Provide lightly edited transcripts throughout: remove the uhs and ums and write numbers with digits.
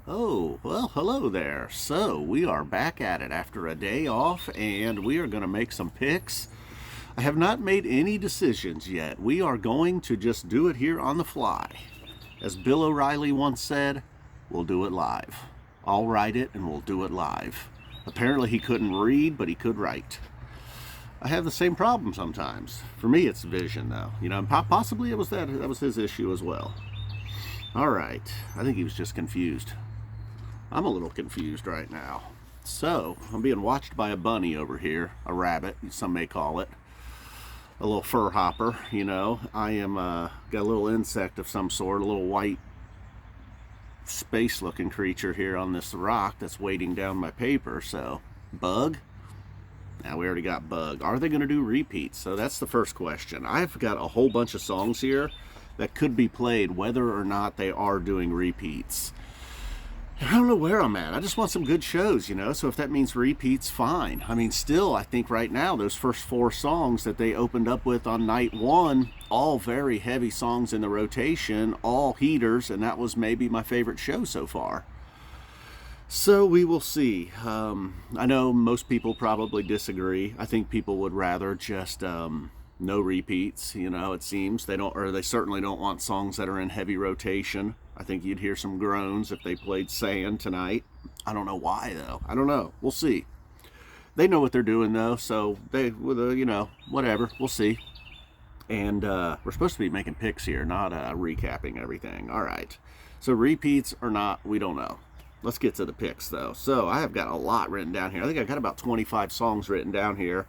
Oh, well, hello there. So, we are back at it after a day off, and we are going to make some picks. I have not made any decisions yet. We are going to just do it here on the fly. As Bill O'Reilly once said, we'll do it live. I'll write it and we'll do it live. Apparently, he couldn't read, but he could write. I have the same problem sometimes. For me, it's vision, though. Possibly it was that was his issue as well. All right. I think he was just confused. I'm a little confused right now. So, I'm being watched by a bunny over here, a rabbit, some may call it. A little fur hopper, I am, got a little insect of some sort, a little white space looking creature here on this rock that's weighting down my paper. So, bug? Now we already got bug. Are they going to do repeats? So that's the first question. I've got a whole bunch of songs here that could be played whether or not they are doing repeats. I don't know where I'm at. I just want some good shows, so if that means repeats, fine. Still, I think right now, those first 4 songs that they opened up with on night 1, all very heavy songs in the rotation, all heaters, and that was maybe my favorite show so far. So we will see. I know most people probably disagree. I think people would rather just no repeats, it seems. They certainly don't want songs that are in heavy rotation. I think you'd hear some groans if they played Sand tonight. I don't know why, though. I don't know. We'll see. They know what they're doing, though, so whatever. We'll see. And we're supposed to be making picks here, not recapping everything. All right. So repeats or not, we don't know. Let's get to the picks, though. So I have got a lot written down here. I think I got about 25 songs written down here.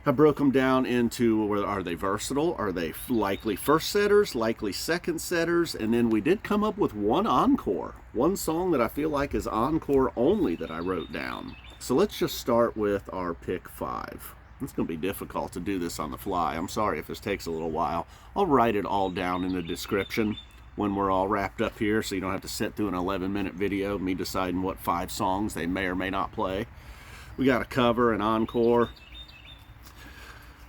I broke them down into, are they versatile? Are they likely first setters, likely second setters? And then we did come up with one encore. One song that I feel like is encore only that I wrote down. So let's just start with our pick 5. It's going to be difficult to do this on the fly. I'm sorry if this takes a little while. I'll write it all down in the description when we're all wrapped up here, so you don't have to sit through an 11-minute video of me deciding what 5 songs they may or may not play. We got a cover, an encore.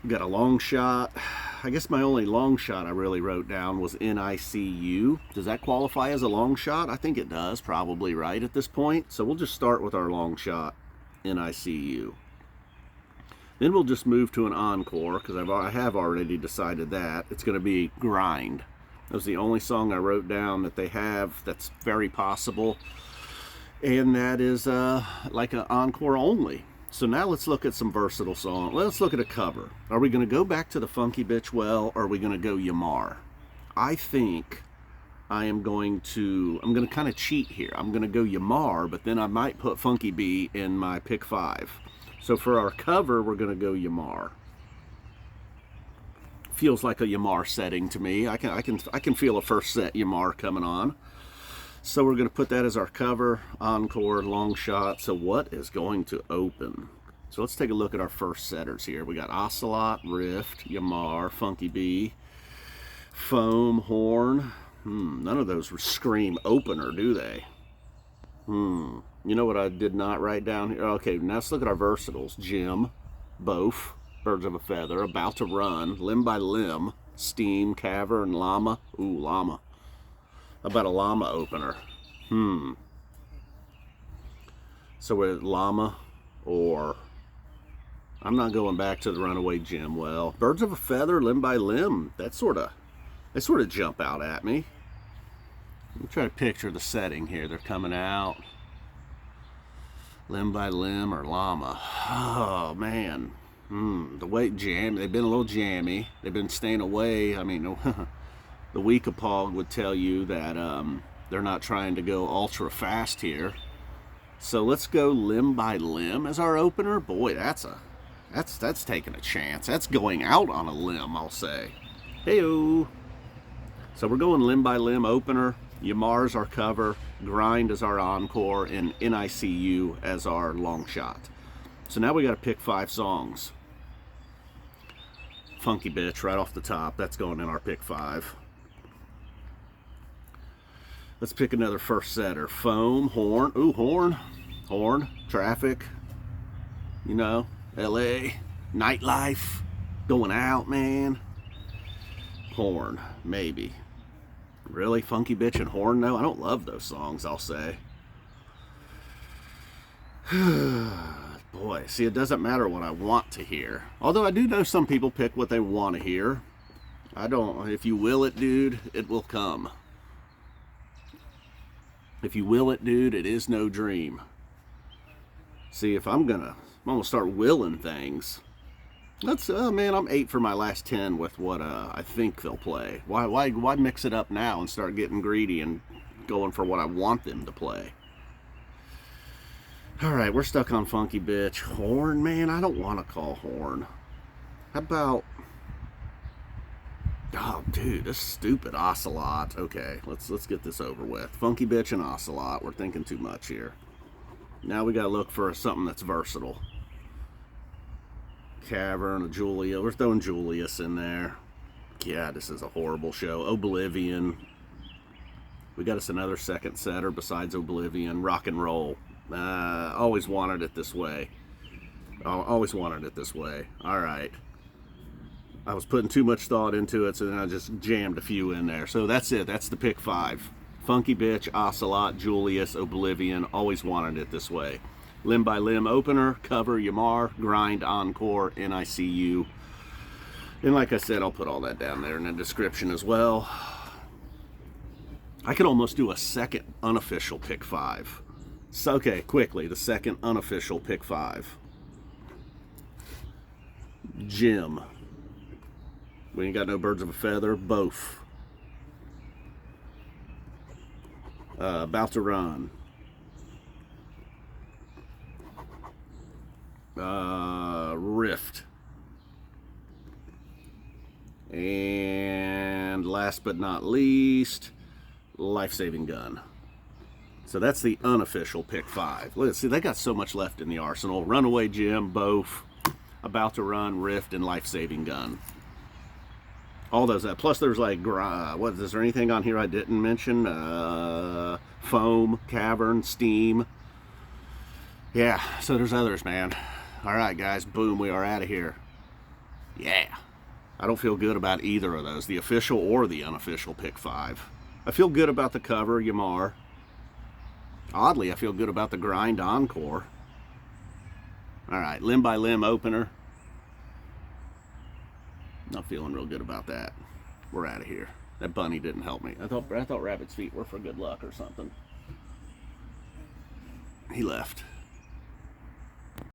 We got a long shot. I guess my only long shot I really wrote down was NICU. Does that qualify as a long shot? I think it does, probably, right, at this point. So we'll just start with our long shot, NICU. Then we'll just move to an encore, because I have already decided that. It's going to be Grind. That was the only song I wrote down that they have that's very possible. And that is like an encore only. So now let's look at some versatile songs. Let's look at a cover. Are we going to go back to the Funky Bitch well, or are we going to go Yamar? I think I'm going to kind of cheat here. I'm going to go Yamar, but then I might put Funky B in my pick 5. So for our cover, we're going to go Yamar. Feels like a Yamar setting to me. I can feel a first set Yamar coming on. So we're going to put that as our cover, encore, long shot. So what is going to open? So let's take a look at our first setters here. We got Ocelot, Rift, Yamar, Funky Bee, Foam, Horn. None of those scream opener, do they? You know what I did not write down here? Okay, now let's look at our versatiles. Jim, Both, Birds of a Feather, About to Run, Limb by Limb, Steam, Cavern, Llama. Ooh, Llama. How about a llama opener? So with llama, or I'm not going back to the Runaway Jim. Well, Birds of a Feather, Limb by Limb. They sort of jump out at me. I'm trying to picture the setting here. They're coming out. Limb by Limb or llama. Oh man. The way jammy. They've been a little jammy. They've been staying away. The Weekapog would tell you that they're not trying to go ultra fast here. So let's go Limb by Limb as our opener. Boy, that's taking a chance. That's going out on a limb, I'll say. Hey-o. So we're going Limb by Limb opener. Yamar's our cover. Grind as our encore. And NICU as our long shot. So now we got to pick 5 songs. Funky Bitch right off the top. That's going in our pick 5. Let's pick another first setter. Foam, Horn. Ooh, Horn. Horn. Traffic. LA. Nightlife. Going out, man. Horn. Maybe. Really? Funky Bitch and Horn? No, I don't love those songs, I'll say. Boy, see, it doesn't matter what I want to hear. Although I do know some people pick what they want to hear. I don't. If you will it, dude, it will come. If you will it, dude, it is no dream. See, if I'm gonna start willing things. That's, man, I'm 8 for my last 10 with what I think they'll play. Why mix it up now and start getting greedy and going for what I want them to play? All right, we're stuck on Funky Bitch. Horn, man, I don't want to call Horn. How about... Oh, dude, this stupid Ocelot. Okay, let's get this over with. Funky Bitch and Ocelot. We're thinking too much here. Now we gotta look for something that's versatile. Cavern, Julia. We're throwing Julius in there. Yeah, this is a horrible show. Oblivion. We got us another second setter besides Oblivion. Rock and Roll. Always wanted it this way. Always wanted it this way. All right. I was putting too much thought into it, so then I just jammed a few in there. So that's it. That's the pick 5. Funky Bitch, Ocelot, Julius, Oblivion. Always wanted it this way. Limb by Limb opener, cover, Yamar, grind, Encore, NICU. And like I said, I'll put all that down there in the description as well. I could almost do a second unofficial pick 5. So, okay, quickly, the second unofficial pick 5. Jim. We ain't got no birds of a feather. Both. About to Run. Rift. And last but not least, Life-Saving Gun. So that's the unofficial pick 5. Let's see, they got so much left in the arsenal. Runaway Jim, Both, About to Run, Rift, and Life-Saving Gun. All those. Plus there's like, what is there anything on here I didn't mention? Foam, Cavern, Steam. Yeah, so there's others, man. All right, guys, boom, we are out of here. Yeah. I don't feel good about either of those, the official or the unofficial pick 5. I feel good about the cover, Yamar. Oddly, I feel good about the grind, Encore. All right, Limb by Limb opener. Not feeling real good about that. We're out of here. That bunny didn't help me. I thought rabbit's feet were for good luck or something. He left.